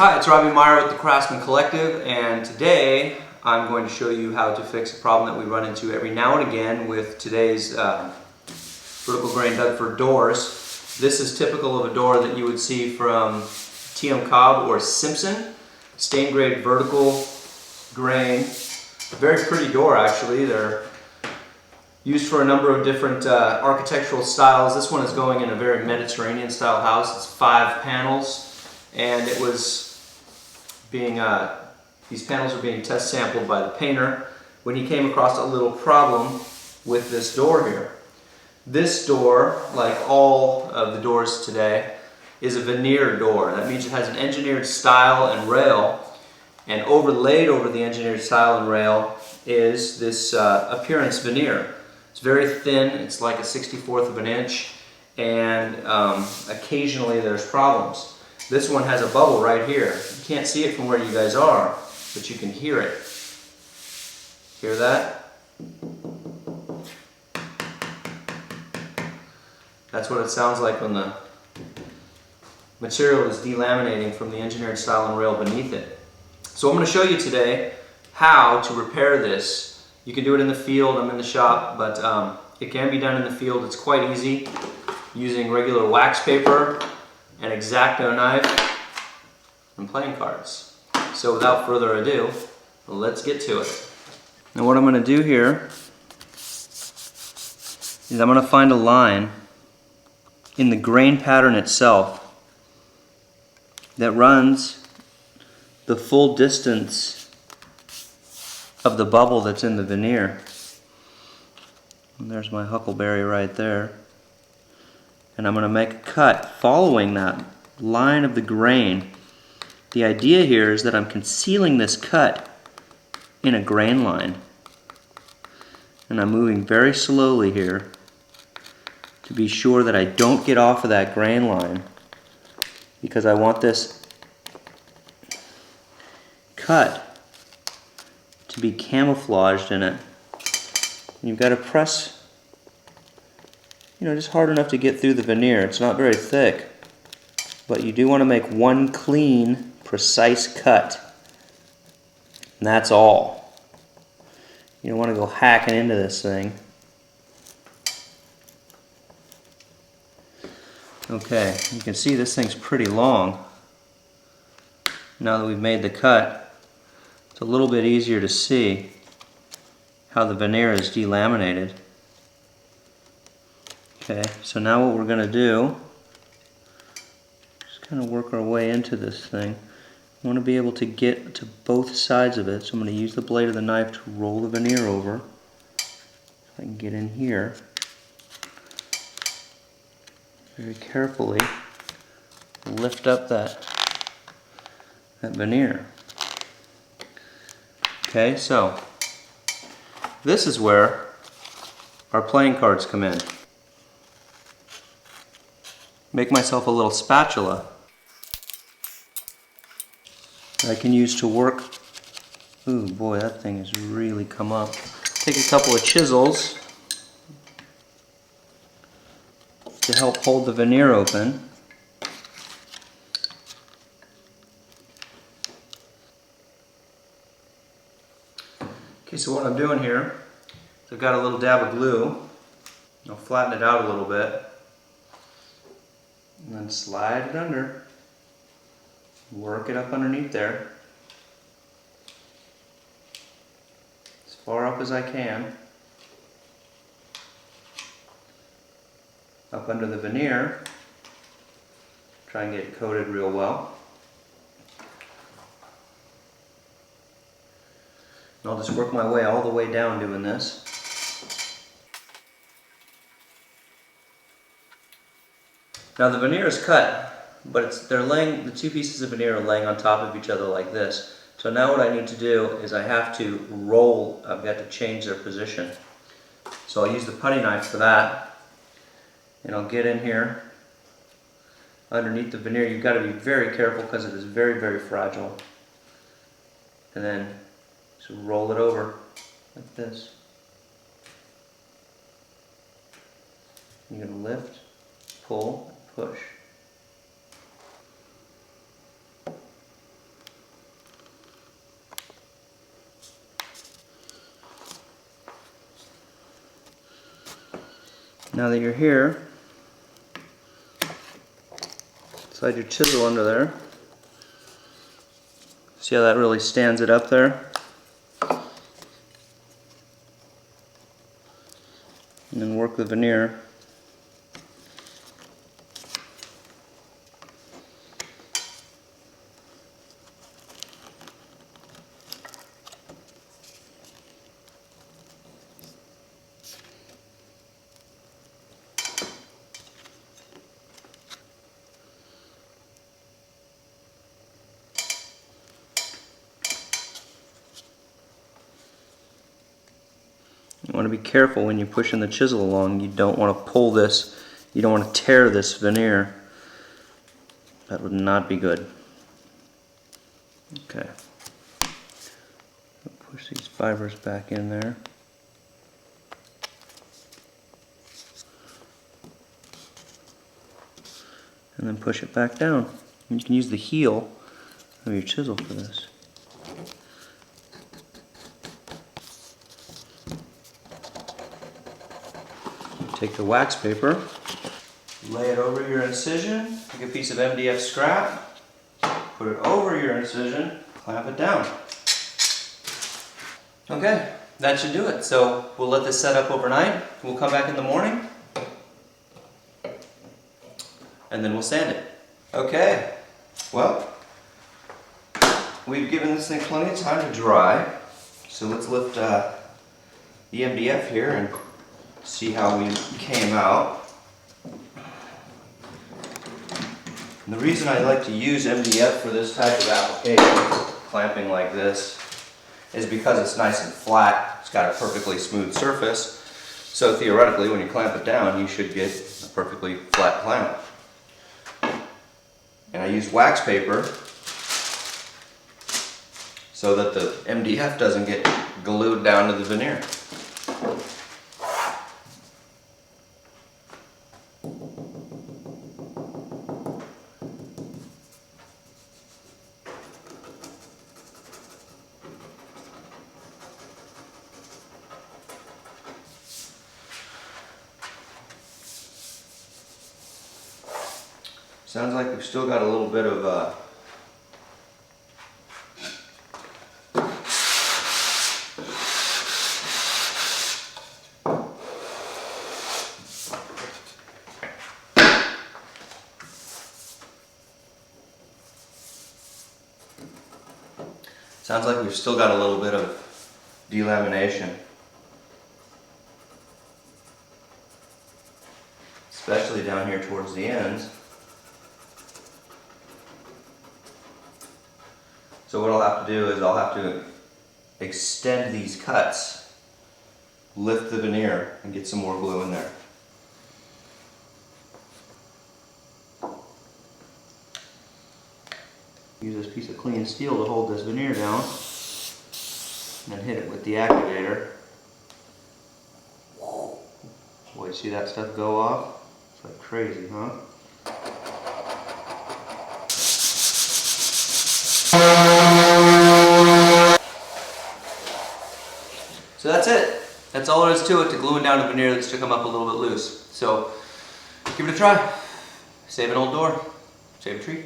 Hi, it's Robbie Meyer with the Craftsman Collective, and today I'm going to show you how to fix a problem that we run into every now and again with today's vertical grain Dougford doors. This is typical of a door that you would see from T.M. Cobb or Simpson. Stained grade vertical grain. Very pretty door actually. They're used for a number of different architectural styles. This one is going in a very Mediterranean style house. It's 5 panels, and it was being these panels are being test sampled by the painter when he came across a little problem with this door here. This door, like all of the doors today, is a veneer door. That means it has an engineered stile and rail, and overlaid over the engineered stile and rail is this appearance veneer. It's very thin, it's like a 1/64 of an inch, and occasionally there's problems. This one has a bubble right here. You can't see it from where you guys are, but you can hear it. Hear that? That's what it sounds like when the material is delaminating from the engineered stile and rail beneath it. So I'm going to show you today how to repair this. You can do it in the field. I'm in the shop, but it can be done in the field. It's quite easy using regular wax paper, an X-Acto knife, and playing cards. So without further ado, let's get to it. Now what I'm going to do here is I'm going to find a line in the grain pattern itself that runs the full distance of the bubble that's in the veneer. And there's my huckleberry right there. And I'm going to make a cut following that line of the grain. The idea here is that I'm concealing this cut in a grain line. And I'm moving very slowly here to be sure that I don't get off of that grain line, because I want this cut to be camouflaged in it. And you've got to press, just hard enough to get through the veneer. It's not very thick, but you do want to make one clean, precise cut. And that's all. You don't want to go hacking into this thing. Okay, you can see this thing's pretty long. Now that we've made the cut, it's a little bit easier to see how the veneer is delaminated. Okay, so now what we're going to do is kind of work our way into this thing. I want to be able to get to both sides of it, so I'm going to use the blade of the knife to roll the veneer over. So I can get in here very carefully, lift up that veneer. Okay, so this is where our playing cards come in. Make myself a little spatula that I can use to work. Ooh boy, that thing has really come up. Take a couple of chisels to help hold the veneer open. Okay, so what I'm doing here is I've got a little dab of glue. I'll flatten it out a little bit, and then slide it under. Work it up underneath there, as far up as I can, up under the veneer. Try and get it coated real well. And I'll just work my way all the way down doing this. Now the veneer is cut, but the two pieces of veneer are laying on top of each other like this. So now what I need to do is I have to roll, I've got to change their position. So I'll use the putty knife for that, and I'll get in here underneath the veneer. You've got to be very careful because it is very, very fragile. And then just roll it over like this. You're going to lift, pull, push. Now that you're here, slide your chisel under there. See how that really stands it up there? And then work the veneer. You want to be careful when you're pushing the chisel along. You don't want to pull this, you don't want to tear this veneer. That would not be good. Okay. Push these fibers back in there. And then push it back down. You can use the heel of your chisel for this. Take the wax paper, lay it over your incision, take a piece of MDF scrap, put it over your incision, clamp it down. Okay, that should do it. So we'll let this set up overnight. We'll come back in the morning and then we'll sand it. Okay, well, we've given this thing plenty of time to dry. So let's lift the MDF here and see how we came out. And the reason I like to use MDF for this type of application, clamping like this, is because it's nice and flat. It's got a perfectly smooth surface. So theoretically, when you clamp it down, you should get a perfectly flat clamp. And I use wax paper so that the MDF doesn't get glued down to the veneer. Sounds like we've still got a little bit of delamination, especially down here towards the ends. So what I'll have to do is I'll have to extend these cuts, lift the veneer, and get some more glue in there. Use this piece of clean steel to hold this veneer down, and then hit it with the activator. Boy, see that stuff go off? It's like crazy, huh? So that's it. That's all there is to it, to gluing down a veneer that's to come up a little bit loose. So give it a try. Save an old door, save a tree.